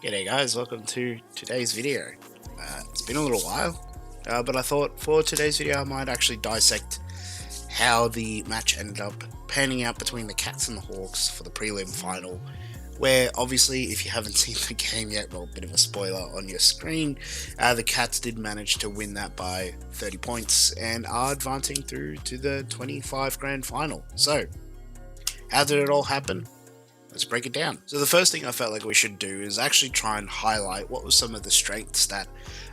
G'day guys, welcome to today's video. It's been a little while, but I thought for today's video I might actually dissect how the match ended up panning out between the Cats and the Hawks for the prelim final, where obviously if you haven't seen the game yet, well, a bit of a spoiler on your screen, the Cats did manage to win that by 30 points and are advancing through to the 25 grand final. So, how did it all happen? Let's break it down. So the first thing I felt like we should do is actually try and highlight what was some of the strengths that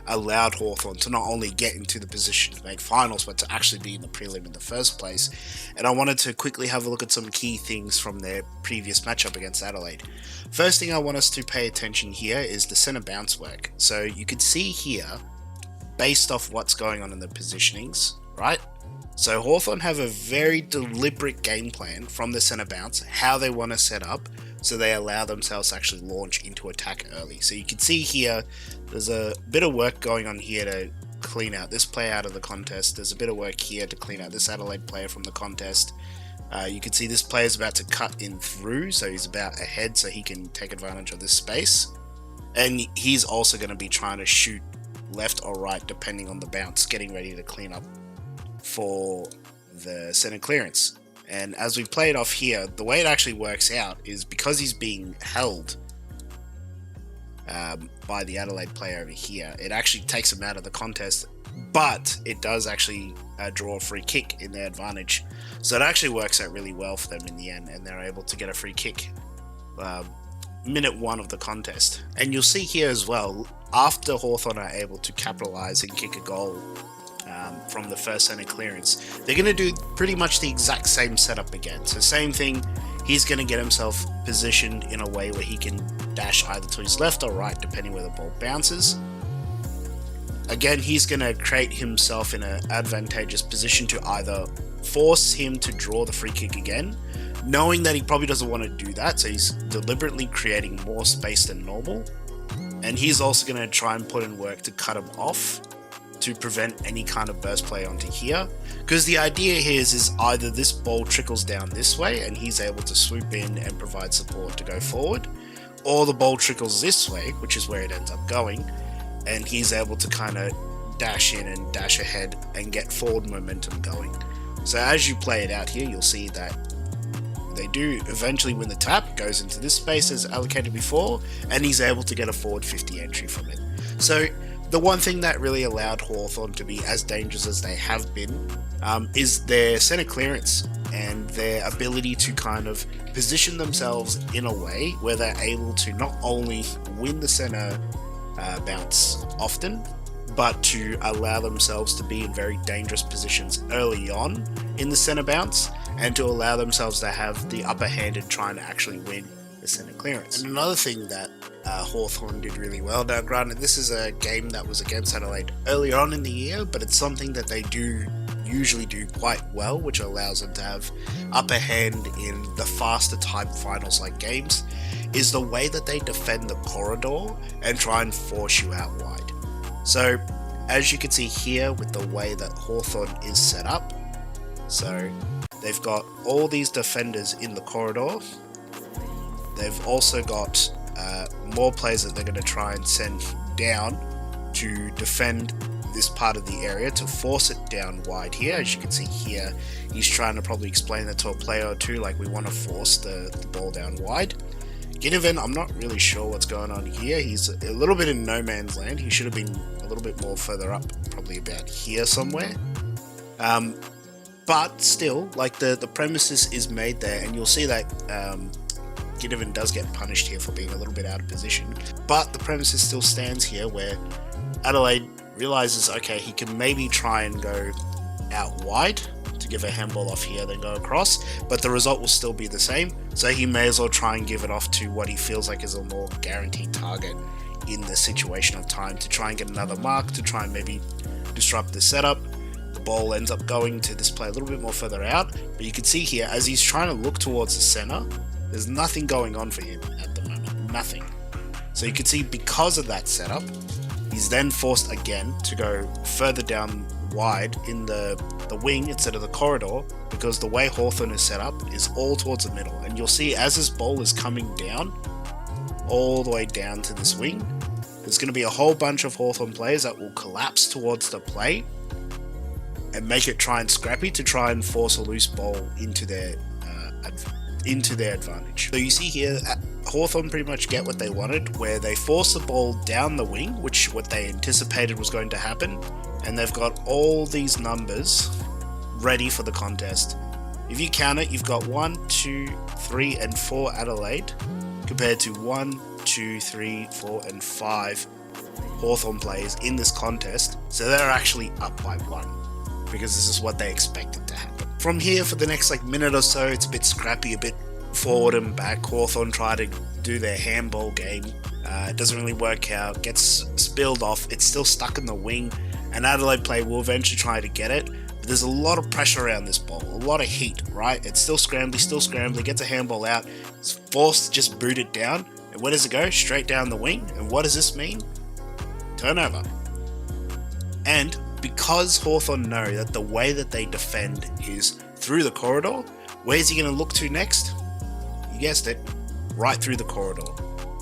allowed Hawthorn to not only get into the position to make finals, but to actually be in the prelim in the first place. And I wanted to quickly have a look at some key things from their previous matchup against Adelaide. First thing I want us to pay attention here is the centre bounce work. So you could see here, based off what's going on in the positionings, right? So Hawthorn have a very deliberate game plan from the centre bounce, how they want to set up, so they allow themselves to actually launch into attack early. So you can see here, there's a bit of work going on here to clean out this player out of the contest. There's a bit of work here to clean out this Adelaide player from the contest. You can see this player is about to cut in through, so he's about ahead so he can take advantage of this space. And he's also going to be trying to shoot left or right depending on the bounce, getting ready to clean up for the center clearance. And as we play it off here, the way it actually works out is because he's being held by the Adelaide player over here, it actually takes him out of the contest, but it does actually draw a free kick in their advantage. So it actually works out really well for them in the end, and they're able to get a free kick minute one of the contest. And you'll see here as well, after Hawthorn are able to capitalize and kick a goal from the first center clearance, they're going to do pretty much the exact same setup again. So same thing, he's going to get himself positioned in a way where he can dash either to his left or right depending where the ball bounces. Again, he's going to create himself in an advantageous position to either force him to draw the free kick again, knowing that he probably doesn't want to do that, so he's deliberately creating more space than normal, and he's also going to try and put in work to cut him off to prevent any kind of burst play onto here, because the idea here is either this ball trickles down this way and he's able to swoop in and provide support to go forward, or the ball trickles this way, which is where it ends up going, and he's able to kind of dash in and dash ahead and get forward momentum going. So as you play it out here, you'll see that they do eventually win the tap, goes into this space as allocated before, and he's able to get a forward 50 entry from it. So the one thing that really allowed Hawthorn to be as dangerous as they have been is their center clearance and their ability to kind of position themselves in a way where they're able to not only win the center bounce often, but to allow themselves to be in very dangerous positions early on in the center bounce, and to allow themselves to have the upper hand in trying to actually win the center clearance. And another thing that Hawthorn did really well, now granted this is a game that was against Adelaide earlier on in the year, but it's something that they do usually do quite well, which allows them to have upper hand in the faster type finals like games, is the way that they defend the corridor and try and force you out wide. So as you can see here with the way that Hawthorn is set up, so they've got all these defenders in the corridor. They've also got more players that they're going to try and send down to defend this part of the area, to force it down wide here. As you can see here, he's trying to probably explain that to a player or two, like we want to force the ball down wide. Ginnivan, I'm not really sure what's going on here. He's a little bit in no man's land. He should have been a little bit more further up, probably about here somewhere. But still, like the premises is made there, and you'll see that Ginnivan does get punished here for being a little bit out of position, but the premises still stands here where Adelaide realizes, okay, he can maybe try and go out wide to give a handball off here, then go across, but the result will still be the same, so he may as well try and give it off to what he feels like is a more guaranteed target in the situation of time, to try and get another mark, to try and maybe disrupt the setup. The ball ends up going to this play a little bit more further out, but you can see here, as he's trying to look towards the center, there's nothing going on for him at the moment, nothing. So you can see because of that setup, he's then forced again to go further down wide in the wing instead of the corridor, because the way Hawthorn is set up is all towards the middle. And you'll see as this ball is coming down, all the way down to this wing. There's going to be a whole bunch of Hawthorn players that will collapse towards the play and make it try and scrappy to try and force a loose ball into their advantage. So you see here, Hawthorn pretty much get what they wanted, where they force the ball down the wing, which what they anticipated was going to happen, and they've got all these numbers ready for the contest. If you count it, you've got 1, 2, 3, and 4 Adelaide, compared to 1, 2, 3, 4, and 5 Hawthorn players in this contest, so they're actually up by 1, because this is what they expected to happen. From here, for the next minute or so, it's a bit scrappy, a bit forward and back. Hawthorn try to do their handball game. It doesn't really work out, gets spilled off, it's still stuck in the wing, and Adelaide play will eventually try to get it, but there's a lot of pressure around this ball, a lot of heat, right? It's still scrambly, gets a handball out, it's forced to just boot it down, and where does it go? Straight down the wing. And what does this mean? Turnover. And because Hawthorn know that the way that they defend is through the corridor, where's he going to look to next? You guessed it, right through the corridor.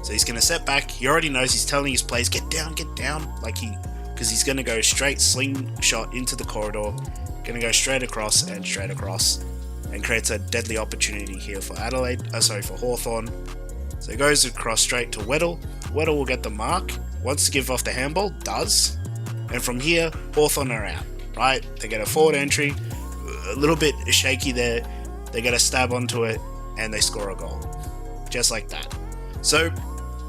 So he's going to set back. He already knows, he's telling his players, get down, because he's going to go straight slingshot into the corridor, going to go straight across, and creates a deadly opportunity here for for Hawthorn. So he goes across straight to Weddle. Weddle will get the mark, wants to give off the handball, does. And from here, Hawthorn are out, right? They get a forward entry, a little bit shaky there. They get a stab onto it, and they score a goal. Just like that. So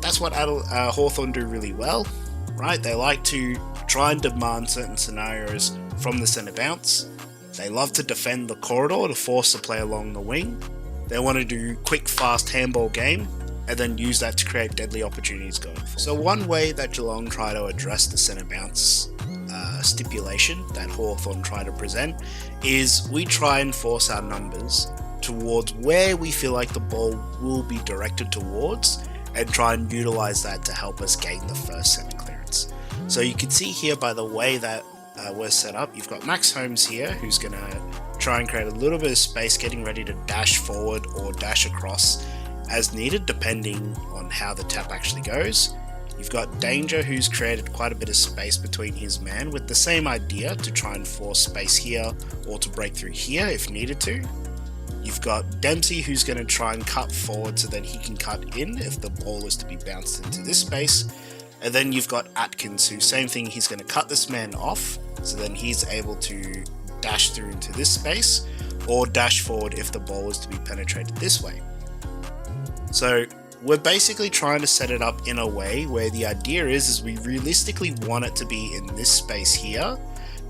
that's what Hawthorn do really well, right? They like to try and demand certain scenarios from the centre bounce. They love to defend the corridor to force the play along the wing. They want to do quick, fast handball game, and then use that to create deadly opportunities going forward. So one way that Geelong try to address the centre bounce stipulation that Hawthorn try to present is we try and force our numbers towards where we feel like the ball will be directed towards, and try and utilise that to help us gain the first centre clearance. So you can see here by the way that we're set up, you've got Max Holmes here, who's going to try and create a little bit of space, getting ready to dash forward or dash across as needed, depending on how the tap actually goes. You've got Danger, who's created quite a bit of space between his man with the same idea to try and force space here or to break through here if needed to. You've got Dempsey, who's going to try and cut forward so that he can cut in if the ball is to be bounced into this space. And then you've got Atkins, who same thing, he's going to cut this man off so then he's able to dash through into this space or dash forward if the ball is to be penetrated this way. So we're basically trying to set it up in a way where the idea is we realistically want it to be in this space here,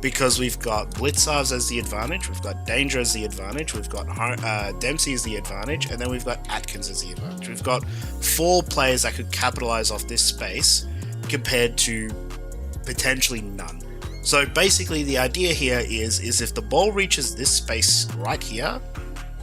because we've got Blitzarves as the advantage, we've got Danger as the advantage, we've got Dempsey as the advantage, and then we've got Atkins as the advantage. We've got 4 players that could capitalize off this space compared to potentially none. So basically the idea here is if the ball reaches this space right here,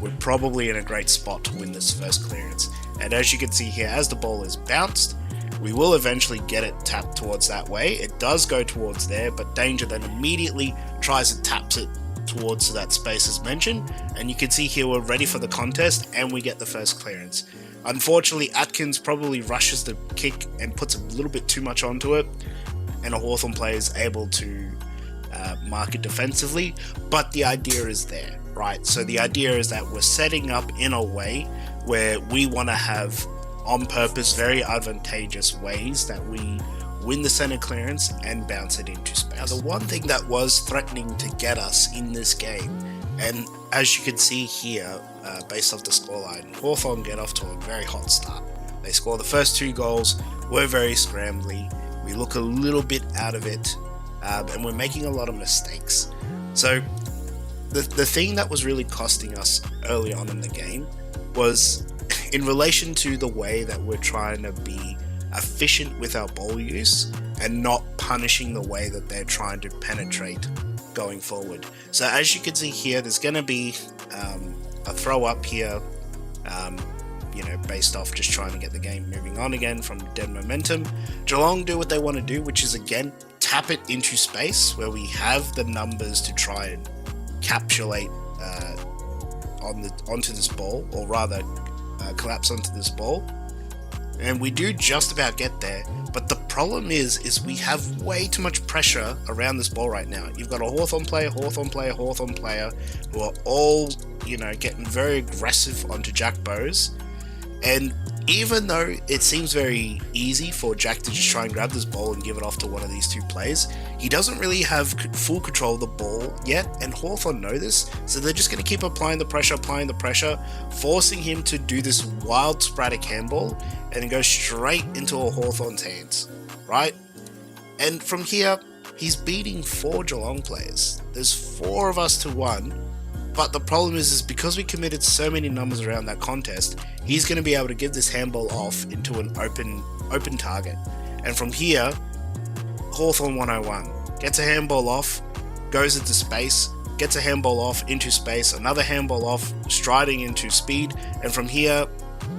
we're probably in a great spot to win this first clearance. And as you can see here, as the ball is bounced, we will eventually get it tapped towards that way. It does go towards there, but Danger then immediately tries and taps it towards that space as mentioned. And you can see here we're ready for the contest and we get the first clearance. Unfortunately, Atkins probably rushes the kick and puts a little bit too much onto it, and a Hawthorn player is able to mark it defensively, but the idea is there, right? So the idea is that we're setting up in a way where we want to have, on purpose, very advantageous ways that we win the center clearance and bounce it into space. Now, the one thing that was threatening to get us in this game, and as you can see here, based off the scoreline, Hawthorn get off to a very hot start. They score the first 2 goals, we're very scrambly, we look a little bit out of it, and we're making a lot of mistakes. So the thing that was really costing us early on in the game was in relation to the way that we're trying to be efficient with our ball use and not punishing the way that they're trying to penetrate going forward. So as you can see here, there's going to be a throw up here, based off just trying to get the game moving on again from dead momentum. Geelong do what they want to do, which is again tap it into space where we have the numbers to try and capsulate onto this ball, or rather collapse onto this ball. and we do just about get there. But the problem is we have way too much pressure around this ball right now. You've got a Hawthorn player, Hawthorn player, Hawthorn player, who are all, you know, getting very aggressive onto Jack Bowes. And even though it seems very easy for Jack to just try and grab this ball and give it off to one of these two players, he doesn't really have full control of the ball yet, and Hawthorn know this, so they're just going to keep applying the pressure, forcing him to do this wild sporadic handball and go straight into a Hawthorn's hands, right? And from here, he's beating 4 Geelong players. There's 4 of us to 1. But the problem is because we committed so many numbers around that contest, he's going to be able to give this handball off into an open target. And from here, Hawthorn 101 gets a handball off, goes into space, gets a handball off into space, another handball off, striding into speed, and from here,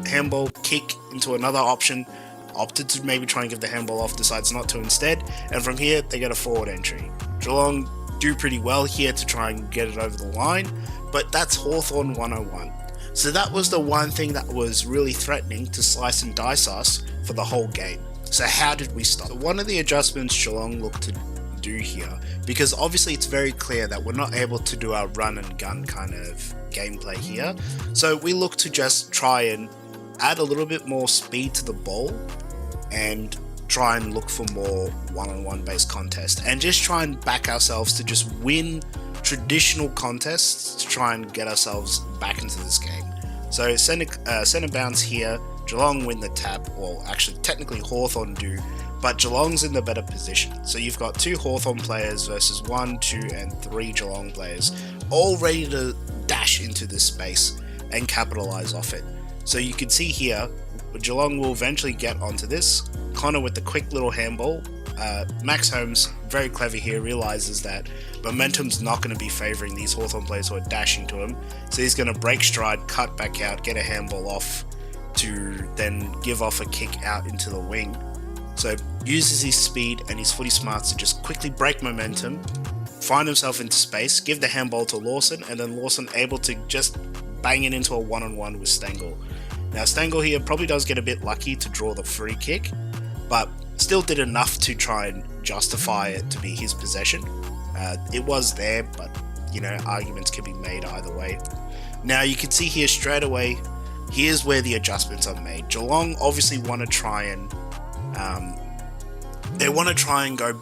handball kick into another option, opted to maybe try and give the handball off, decides not to instead, and from here, they get a forward entry. Geelong do pretty well here to try and get it over the line, but that's Hawthorn 101. So that was the one thing that was really threatening to slice and dice us for the whole game. So how did we stop? So one of the adjustments Geelong looked to do here, because obviously it's very clear that we're not able to do our run and gun kind of gameplay here, so we look to just try and add a little bit more speed to the ball and try and look for more one-on-one based contests, and just try and back ourselves to just win traditional contests to try and get ourselves back into this game. So centre bounce here, Geelong win the tap, well actually technically Hawthorn do, but Geelong's in the better position. So you've got 2 Hawthorn players versus 1, 2 and 3 Geelong players, all ready to dash into this space and capitalise off it. So you can see here, Geelong will eventually get onto this. Connor with the quick little handball. Max Holmes, very clever here, realizes that momentum's not going to be favouring these Hawthorn players who are dashing to him. So he's going to break stride, cut back out, get a handball off to then give off a kick out into the wing. So uses his speed and his footy smarts to just quickly break momentum, find himself into space, give the handball to Lawson, and then Lawson able to just bang it into a one-on-one with Stengel. Now Stengel here probably does get a bit lucky to draw the free kick, but still did enough to try and justify it to be his possession. It was there, but you know, arguments can be made either way. Now you can see here straight away, here's where the adjustments are made. Geelong obviously want to try and go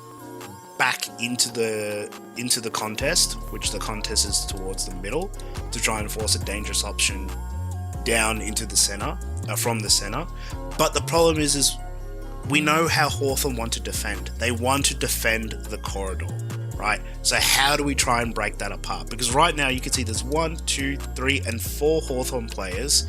back into the contest, which the contest is towards the middle, to try and force a dangerous option down into the center, from the center. But the problem is we know how Hawthorn want to defend. They want to defend the corridor, right? So how do we try and break that apart? Because right now you can see there's 1, 2, 3 and 4 Hawthorn players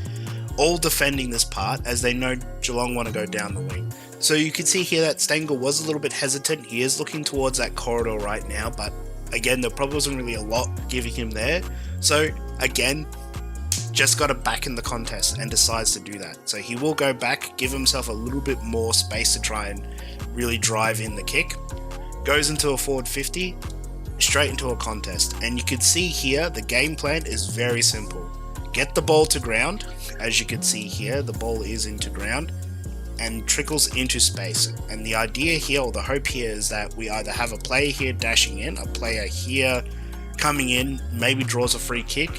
all defending this part, as they know Geelong want to go down the wing. So you can see here that Stengel was a little bit hesitant. He is looking towards that corridor right now, but again, there probably wasn't really a lot giving him there. So again, just got to back in the contest and decides to do that. So he will go back, give himself a little bit more space to try and really drive in the kick. Goes into a forward 50, straight into a contest. And you can see here, the game plan is very simple. Get the ball to ground. As you can see here, the ball is into ground and trickles into space. And the idea here, or the hope here, is that we either have a player here dashing in, a player here coming in, maybe draws a free kick,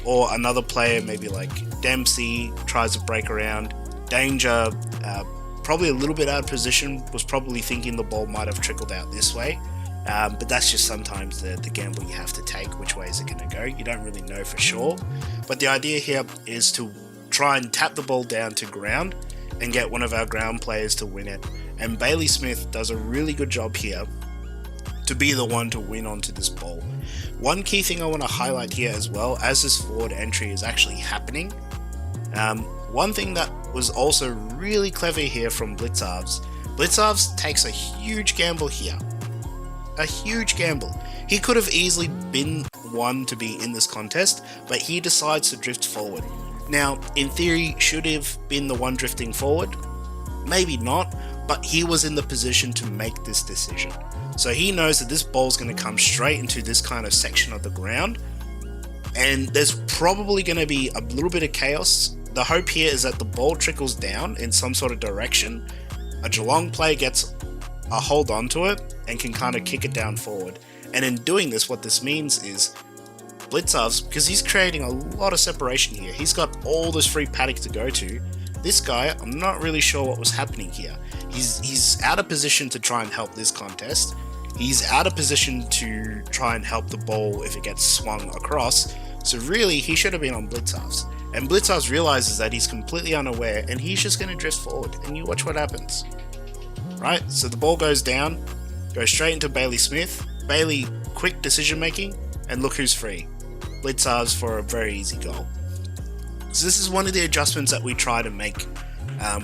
or another player, maybe like Dempsey, tries to break around. Danger, probably a little bit out of position, was probably thinking the ball might have trickled out this way. But that's just sometimes the gamble you have to take, which way is it going to go. You don't really know for sure. But the idea here is to try and tap the ball down to ground and get one of our ground players to win it. And Bailey Smith does a really good job here to be the one to win onto this ball. One key thing I want to highlight here as well, as this forward entry is actually happening, one thing that was also really clever here from Blitzarves takes a huge gamble here. A huge gamble. He could have easily been one to be in this contest, but he decides to drift forward. Now, in theory, should he have been the one drifting forward? Maybe not, but he was in the position to make this decision. So he knows that this ball's going to come straight into this kind of section of the ground, and there's probably going to be a little bit of chaos the hope here is that the ball trickles down in some sort of direction. A Geelong player gets a hold onto it and can kind of kick it down forward. And in doing this, what this means is Blitzarves, because he's creating a lot of separation here, he's got all this free paddock to go to. This guy, I'm not really sure what was happening here. He's out of position to try and help this contest. He's out of position to try and help the ball if it gets swung across. So really, he should have been on Blitzarves. And Blitzarves realizes that he's completely unaware and he's just going to drift forward. And you watch what happens. Right? So the ball goes down, goes straight into Bailey Smith. Bailey, quick decision making, and look who's free. Blitzarves for a very easy goal. So this is one of the adjustments that we try to make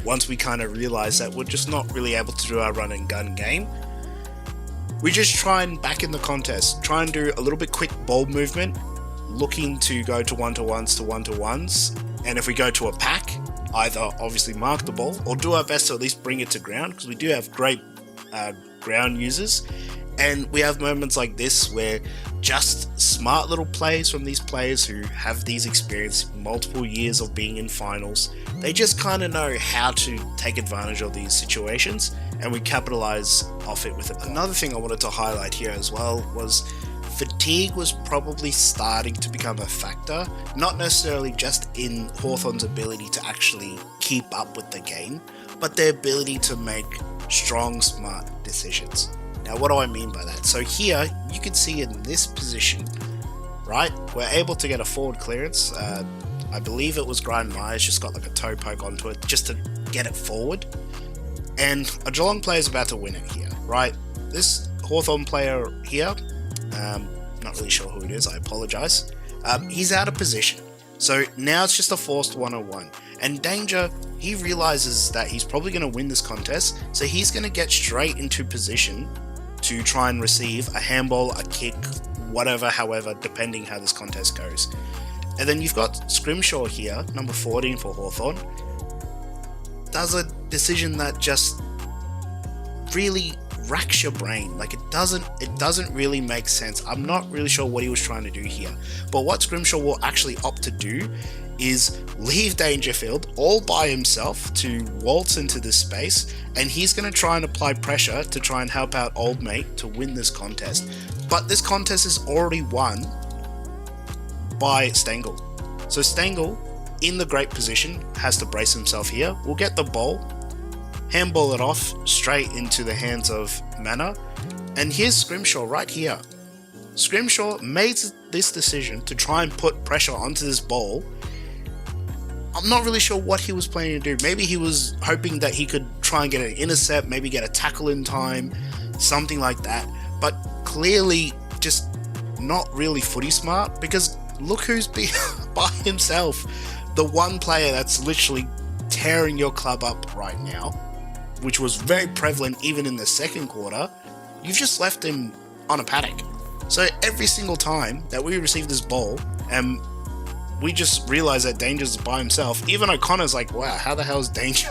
once we kind of realize that we're just not really able to do our run and gun game. We just try and back in the contest, try and do a little bit quick ball movement, looking to go to one-to-ones to one-to-ones, and if we go to a pack, either obviously mark the ball or do our best to at least bring it to ground, because we do have great ground users. And we have moments like this where just smart little plays from these players who have these experience, multiple years of being in finals, they just kind of know how to take advantage of these situations, and we capitalize off it with it. Another thing I wanted to highlight here as well was fatigue was probably starting to become a factor, not necessarily just in Hawthorn's ability to actually keep up with the game, but their ability to make strong, smart decisions. Now, what do I mean by that? So here, you can see in this position, right, we're able to get a forward clearance. I believe it was Grind Myers just got like a toe poke onto it just to get it forward. And a Geelong player is about to win it here, right? This Hawthorn player here, not really sure who it is, I apologize. He's out of position. So now it's just a forced 1-on-1. And Danger, he realizes that he's probably going to win this contest, so he's going to get straight into position to try and receive a handball, a kick, whatever, however, depending how this contest goes. And then you've got Scrimshaw here, number 14 for Hawthorn, does a decision that just really racks your brain. Like it doesn't really make sense. I'm not really sure what he was trying to do here. But what Scrimshaw will actually opt to do is leave Dangerfield all by himself to waltz into this space, and he's going to try and apply pressure to try and help out old mate to win this contest. But this contest is already won by Stengel. So Stengel, in the great position, has to brace himself here. We'll get the ball, handball it off straight into the hands of Manor, and here's Scrimshaw right here. Scrimshaw made this decision to try and put pressure onto this ball. I'm not really sure what he was planning to do. Maybe he was hoping that he could try and get an intercept, maybe get a tackle in time, something like that. But clearly just not really footy smart, because look who's by himself. The one player that's literally tearing your club up right now, which was very prevalent even in the second quarter, you've just left him on a paddock. So every single time that we receive this ball and we just realize that Danger's by himself, even O'Connor's like, wow, how the hell is Danger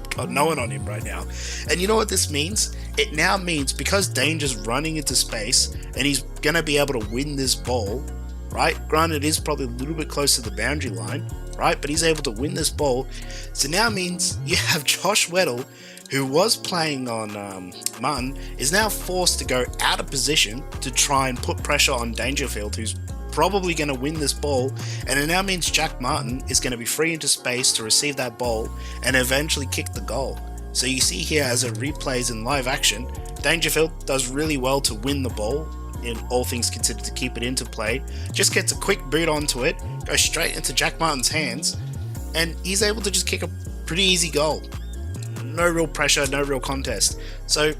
got no one on him right now? And you know what this means? It now means because Danger's running into space and he's going to be able to win this ball, right? Granted, it is probably a little bit close to the boundary line, right? But he's able to win this ball. So now means you have Josh Weddle, who was playing on Martin, is now forced to go out of position to try and put pressure on Dangerfield, who's probably going to win this ball, and it now means Jack Martin is going to be free into space to receive that ball and eventually kick the goal. So you see here as it replays in live action, Dangerfield does really well to win the ball, in all things considered, to keep it into play, just gets a quick boot onto it, goes straight into Jack Martin's hands, and he's able to just kick a pretty easy goal. No real pressure, no real contest. So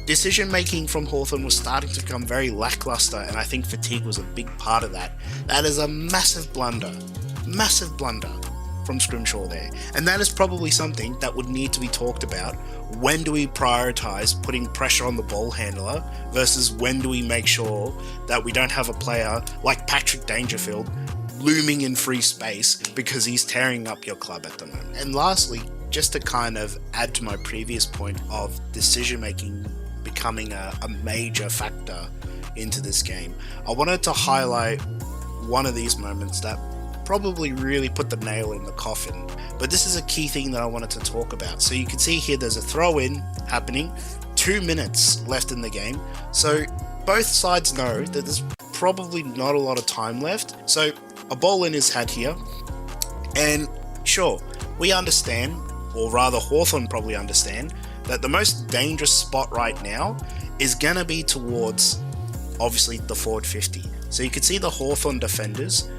decision making from Hawthorn was starting to become very lackluster, and I think fatigue was a big part of that. That is a massive blunder from Scrimshaw there, and that is probably something that would need to be talked about. When do we prioritize putting pressure on the ball handler versus when do we make sure that we don't have a player like Patrick Dangerfield looming in free space because he's tearing up your club at the moment? And lastly, just to kind of add to my previous point of decision making becoming a major factor into this game, I wanted to highlight one of these moments that probably really put the nail in the coffin. But this is a key thing that I wanted to talk about. So you can see here there's a throw-in happening, 2 minutes left in the game. So both sides know that there's probably not a lot of time left. So a ball in is had here. And sure, we understand, or rather Hawthorn probably understand, that the most dangerous spot right now is gonna be towards, obviously, the forward 50. So you can see the Hawthorn defenders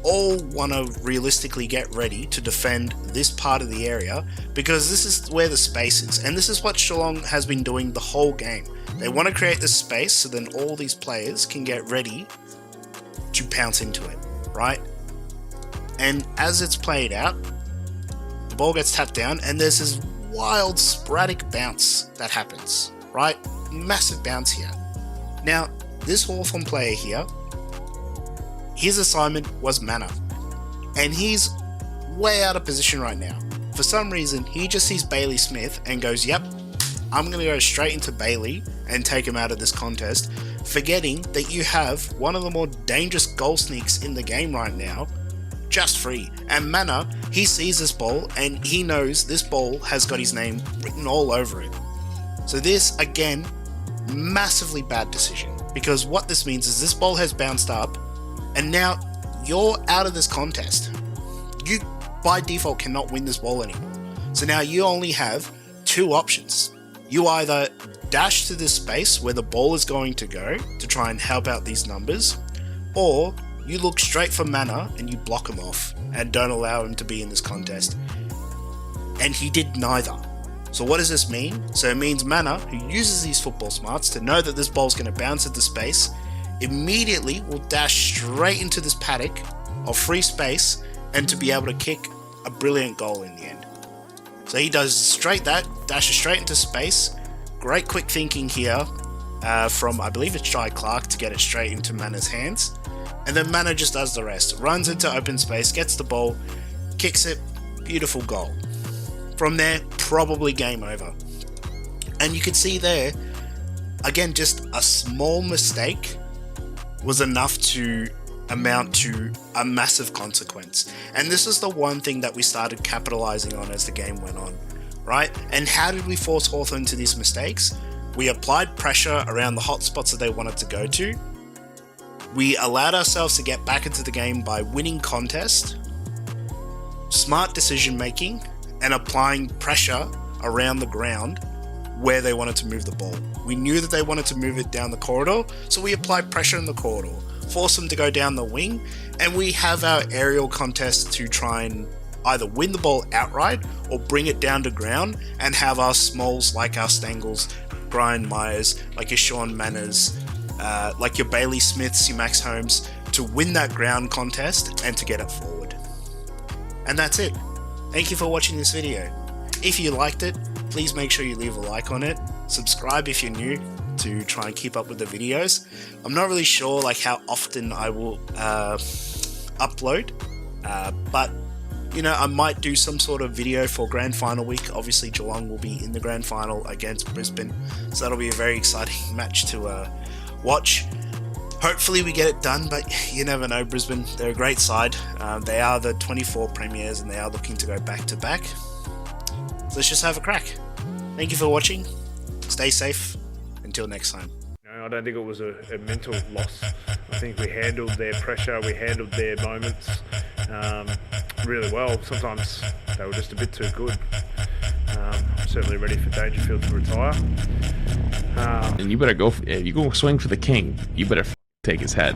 all want to realistically get ready to defend this part of the area, because this is where the space is, and this is what Geelong has been doing the whole game. They want to create this space so then all these players can get ready to pounce into it, right? And as it's played out, the ball gets tapped down and there's this wild sporadic bounce that happens, right? Massive bounce here. Now, this Hawthorn player here, his assignment was mana, and he's way out of position right now. For some reason, he just sees Bailey Smith and goes, yep, I'm going to go straight into Bailey and take him out of this contest, forgetting that you have one of the more dangerous goal sneaks in the game right now, just free. And Mana, he sees this ball and he knows this ball has got his name written all over it. So this, again, massively bad decision, because what this means is this ball has bounced up and now you're out of this contest. You, by default, cannot win this ball anymore. So now you only have two options. You either dash to this space where the ball is going to go to try and help out these numbers, or you look straight for Mana and you block him off and don't allow him to be in this contest. And he did neither. So what does this mean? So it means Mana, who uses these football smarts to know that this ball's going to bounce into space, immediately will dash straight into this paddock of free space and to be able to kick a brilliant goal in the end. So he does straight that, dashes straight into space. Great quick thinking here from, I believe it's Jai Clark, to get it straight into Mana's hands. And then Mana just does the rest. Runs into open space, gets the ball, kicks it, beautiful goal. From there, probably game over. And you can see there, again, just a small mistake was enough to amount to a massive consequence. And this is the one thing that we started capitalizing on as the game went on, right? And how did we force Hawthorn to these mistakes? We applied pressure around the hot spots that they wanted to go to. We allowed ourselves to get back into the game by winning contest, smart decision making, and applying pressure around the ground where they wanted to move the ball. We knew that they wanted to move it down the corridor, so we applied pressure in the corridor, force them to go down the wing, and we have our aerial contest to try and either win the ball outright or bring it down to ground and have our smalls like our Stangles, Brian Myers, like your Sean Manners, like your Bailey Smiths, your Max Holmes, to win that ground contest and to get it forward. And that's it. Thank you for watching this video. If you liked it, please make sure you leave a like on it. Subscribe if you're new to try and keep up with the videos. I'm not really sure like how often I will upload, but you know, I might do some sort of video for grand final week. Obviously Geelong will be in the grand final against Brisbane, so that'll be a very exciting match to watch. Hopefully we get it done, but you never know. Brisbane, they're a great side. They are the 24 premiers and they are looking to go back to back. So let's just have a crack. Thank you for watching. Stay safe. Until next time. No, I don't think it was a mental loss. I think we handled their pressure, we handled their moments really well. Sometimes they were just a bit too good. Certainly ready for Dangerfield to retire. And you better go, if you go swing for the king, you better take his head.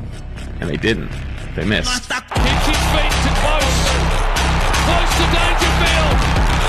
And they didn't. They missed. Hits his feet to close. Close to Dangerfield.